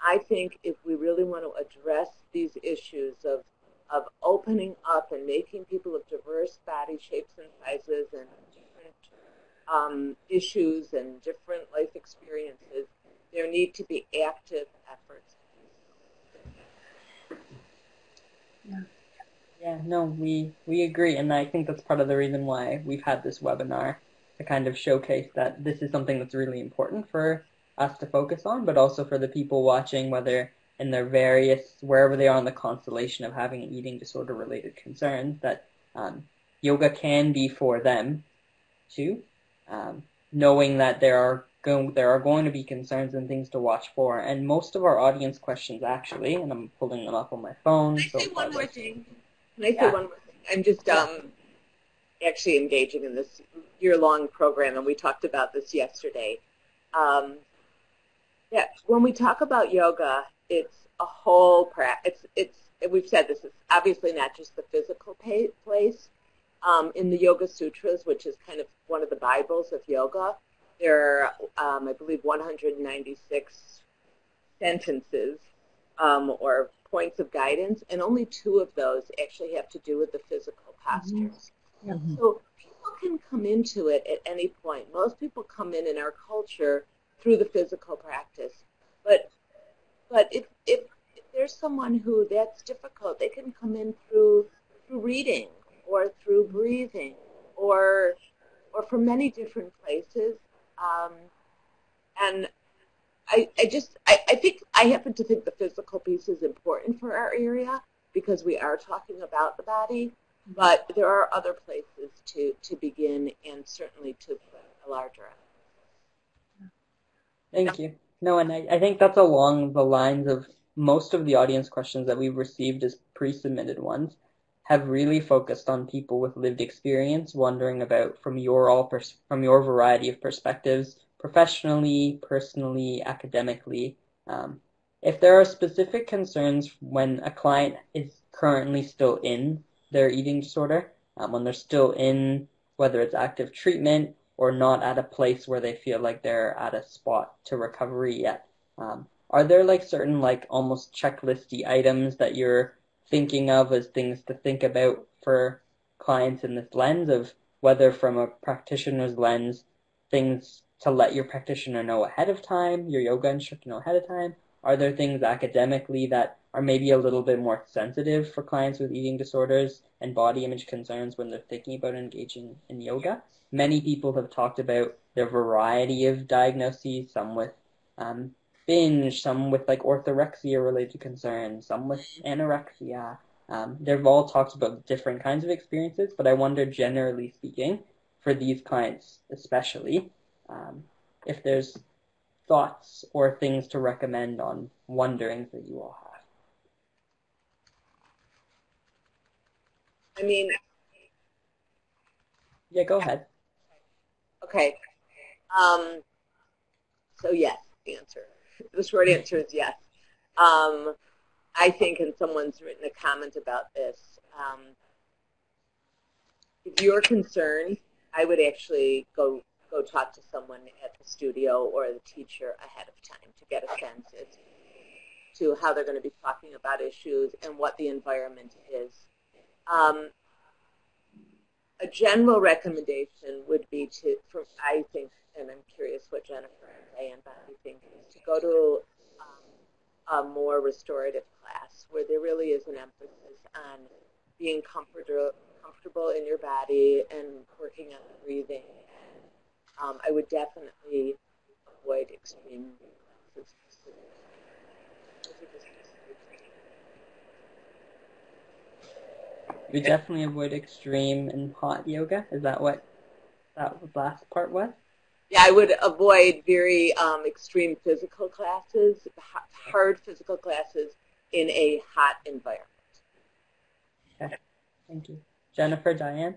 I think if we really want to address these issues of opening up and making people of diverse body shapes and sizes and different issues and different life experiences, there need to be active efforts. Yeah. Yeah, no, we agree, and I think that's part of the reason why we've had this webinar to kind of showcase that this is something that's really important for us to focus on, but also for the people watching, whether in their wherever they are in the constellation of having an eating disorder related concerns, that yoga can be for them too, knowing that there are going to be concerns and things to watch for. And most of our audience questions, actually, and I'm pulling them up on my phone. Can I say one more thing? I'm just actually engaging in this year-long program, and we talked about this yesterday. When we talk about yoga, it's a whole practice. We've said this, it's obviously not just the physical place. In the Yoga Sutras, which is kind of one of the Bibles of yoga, there are, I believe, 196 sentences or points of guidance, and only 2 of those actually have to do with the physical postures. Mm-hmm. So people can come into it at any point. Most people come in our culture through the physical practice, But if there's someone who that's difficult, they can come in through reading or through breathing or from many different places. And I happen to think the physical piece is important for our area because we are talking about the body, but there are other places to begin and certainly to put a larger emphasis. Thank you. No, and I think that's along the lines of most of the audience questions that we've received as pre-submitted ones have really focused on people with lived experience, wondering about from your variety of perspectives, professionally, personally, academically. If there are specific concerns when a client is currently still in their eating disorder, when they're still in whether it's active treatment or not at a place where they feel like they're at a spot to recovery yet, are there like certain like almost checklisty items that you're thinking of as things to think about for clients in this lens of whether from a practitioner's lens, things to let your practitioner know ahead of time, your yoga instructor know ahead of time? Are there things academically that are maybe a little bit more sensitive for clients with eating disorders and body image concerns when they're thinking about engaging in yoga? Many people have talked about their variety of diagnoses, some with binge, some with like orthorexia-related concerns, some with anorexia. They've all talked about different kinds of experiences, but I wonder, generally speaking, for these clients especially, if there's thoughts or things to recommend on wonderings that you all have. I mean... Yeah, go ahead. Okay. So yes, the short answer is yes. I think, and someone's written a comment about this, if you're concerned, I would actually go talk to someone at the studio or the teacher ahead of time to get a sense as to how they're going to be talking about issues and what the environment is. A general recommendation would be I think, and I'm curious what Jennifer and Dianne Bondy think, is to go to a more restorative class where there really is an emphasis on being comfortable in your body and working on the breathing. I would definitely avoid extreme classes. We definitely avoid extreme and hot yoga. Is that what that last part was? Yeah, I would avoid very extreme physical classes, hard physical classes in a hot environment. Okay, thank you. Jennifer, Dianne?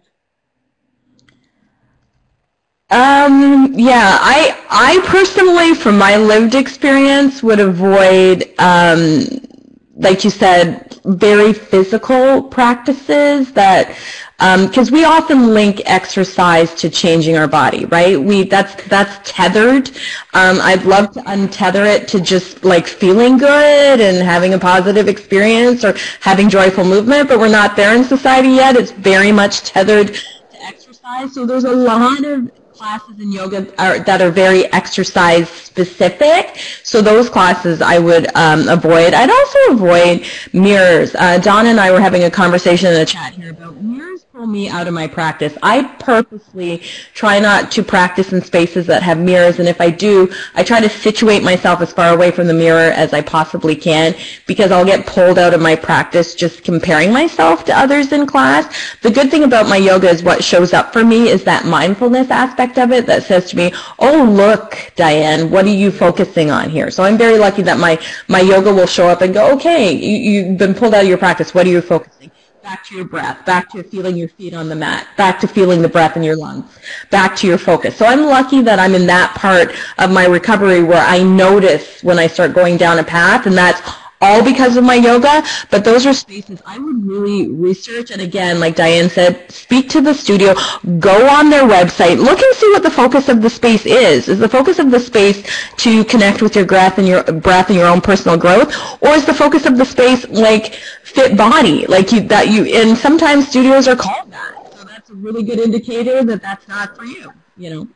Yeah, I personally, from my lived experience, would avoid, like you said, very physical practices that, because we often link exercise to changing our body, right? That's tethered. I'd love to untether it to just like feeling good and having a positive experience or having joyful movement, but we're not there in society yet. It's very much tethered to exercise. So there's a lot of classes in yoga that are very exercise specific, so those classes I would avoid. I'd also avoid mirrors. Donna and I were having a conversation in the chat here about mirrors pull me out of my practice. I purposely try not to practice in spaces that have mirrors, and if I do, I try to situate myself as far away from the mirror as I possibly can, because I'll get pulled out of my practice just comparing myself to others in class. The good thing about my yoga is what shows up for me is that mindfulness aspect of it that says to me, oh, look, Dianne, what are you focusing on here? So I'm very lucky that my yoga will show up and go, okay, you've been pulled out of your practice. What are you focusing? Back to your breath, back to feeling your feet on the mat, back to feeling the breath in your lungs, back to your focus. So I'm lucky that I'm in that part of my recovery where I notice when I start going down a path, and that's all because of my yoga, but those are spaces I would really research. And again, like Dianne said, speak to the studio, go on their website, look and see what the focus of the space is. Is the focus of the space to connect with your breath and your own personal growth, or is the focus of the space like fit body, and sometimes studios are called that. So that's a really good indicator that that's not for you, you know.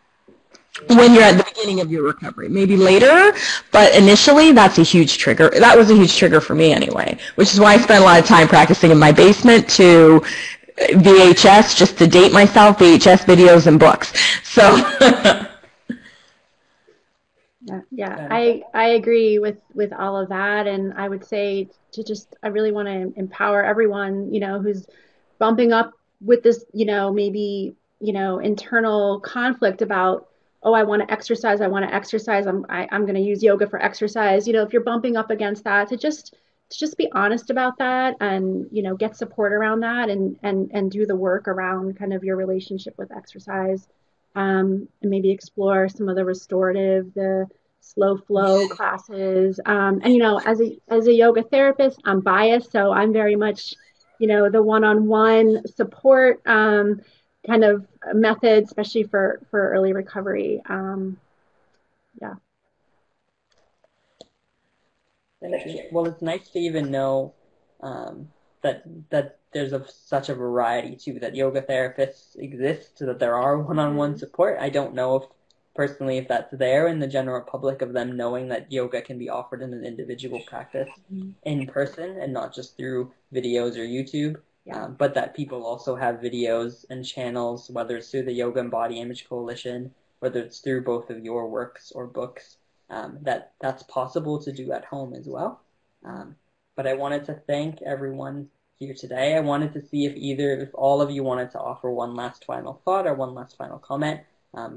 when you're at the beginning of your recovery. Maybe later, but initially that's a huge trigger. That was a huge trigger for me anyway, which is why I spent a lot of time practicing in my basement to VHS, just to date myself, VHS videos and books. So Yeah, I agree with all of that, and I would say I really want to empower everyone, who's bumping up with this, maybe, internal conflict about, oh, I want to exercise, I'm going to use yoga for exercise. If you're bumping up against that, to just be honest about that, and get support around that, and do the work around kind of your relationship with exercise, and maybe explore some of the restorative, the slow flow classes. And as a yoga therapist, I'm biased, so I'm very much the one-on-one support kind of method, especially for early recovery. Yeah. Thank you. Well, it's nice to even know that there's such a variety too, that yoga therapists exist, so that there are one-on-one support. I don't know personally if that's there in the general public, of them knowing that yoga can be offered in an individual practice in person and not just through videos or YouTube. But that people also have videos and channels, whether it's through the Yoga and Body Image Coalition, whether it's through both of your works or books, that's possible to do at home as well. But I wanted to thank everyone here today. I wanted to see if all of you wanted to offer one last final thought or one last final comment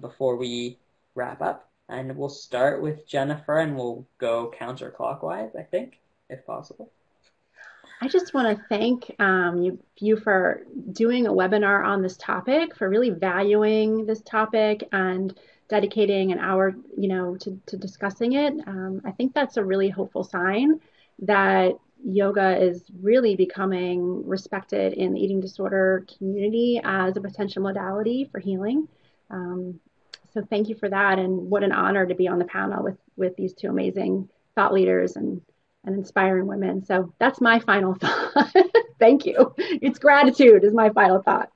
before we wrap up. And we'll start with Jennifer, and we'll go counterclockwise, I think, if possible. I just want to thank you for doing a webinar on this topic, for really valuing this topic and dedicating an hour, to discussing it. I think that's a really hopeful sign that yoga is really becoming respected in the eating disorder community as a potential modality for healing. So thank you for that, and what an honor to be on the panel with these two amazing thought leaders and inspiring women. So that's my final thought. Thank you. It's gratitude is my final thought.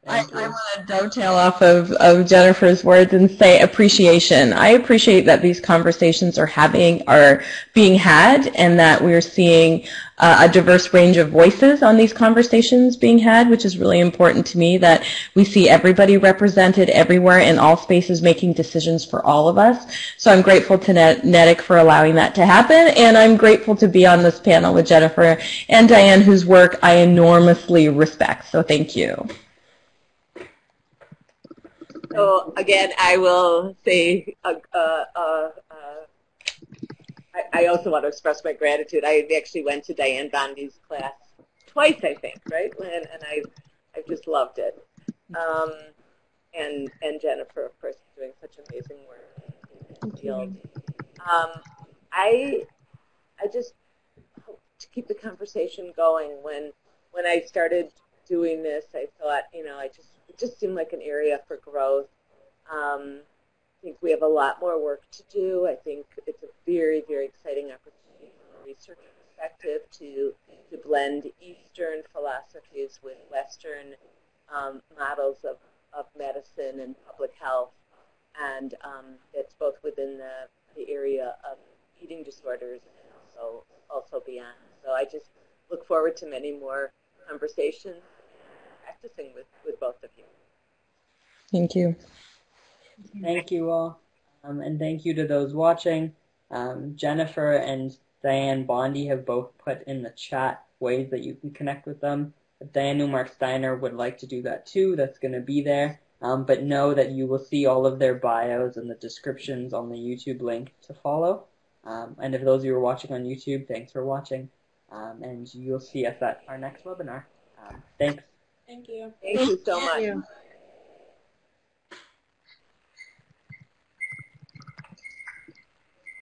I want to dovetail off of Jennifer's words and say appreciation. I appreciate that these conversations are being had, and that we're seeing a diverse range of voices on these conversations being had, which is really important to me, that we see everybody represented everywhere in all spaces making decisions for all of us. So I'm grateful to Netick for allowing that to happen, and I'm grateful to be on this panel with Jennifer and Dianne, whose work I enormously respect. So thank you. So again, I will say, I also want to express my gratitude. I actually went to Dianne Bondy's class twice, I think, right? And I just loved it. And Jennifer, of course, is doing such amazing work in the field. I just hope to keep the conversation going. When I started doing this, I thought, it just seemed like an area for growth. I think we have a lot more work to do. I think it's a very, very exciting opportunity from a research perspective to blend Eastern philosophies with Western models of medicine and public health. And it's both within the area of eating disorders and also beyond. So I just look forward to many more conversations practicing with both of you. Thank you. Thank you all. And thank you to those watching. Jennifer and Dianne Bondy have both put in the chat ways that you can connect with them. If Dianne Neumark-Sztainer would like to do that too, that's going to be there. But know that you will see all of their bios and the descriptions on the YouTube link to follow. And if those of you are watching on YouTube, thanks for watching. And you'll see us at our next webinar. Thanks. Thank you. Thank you so much. Thank you.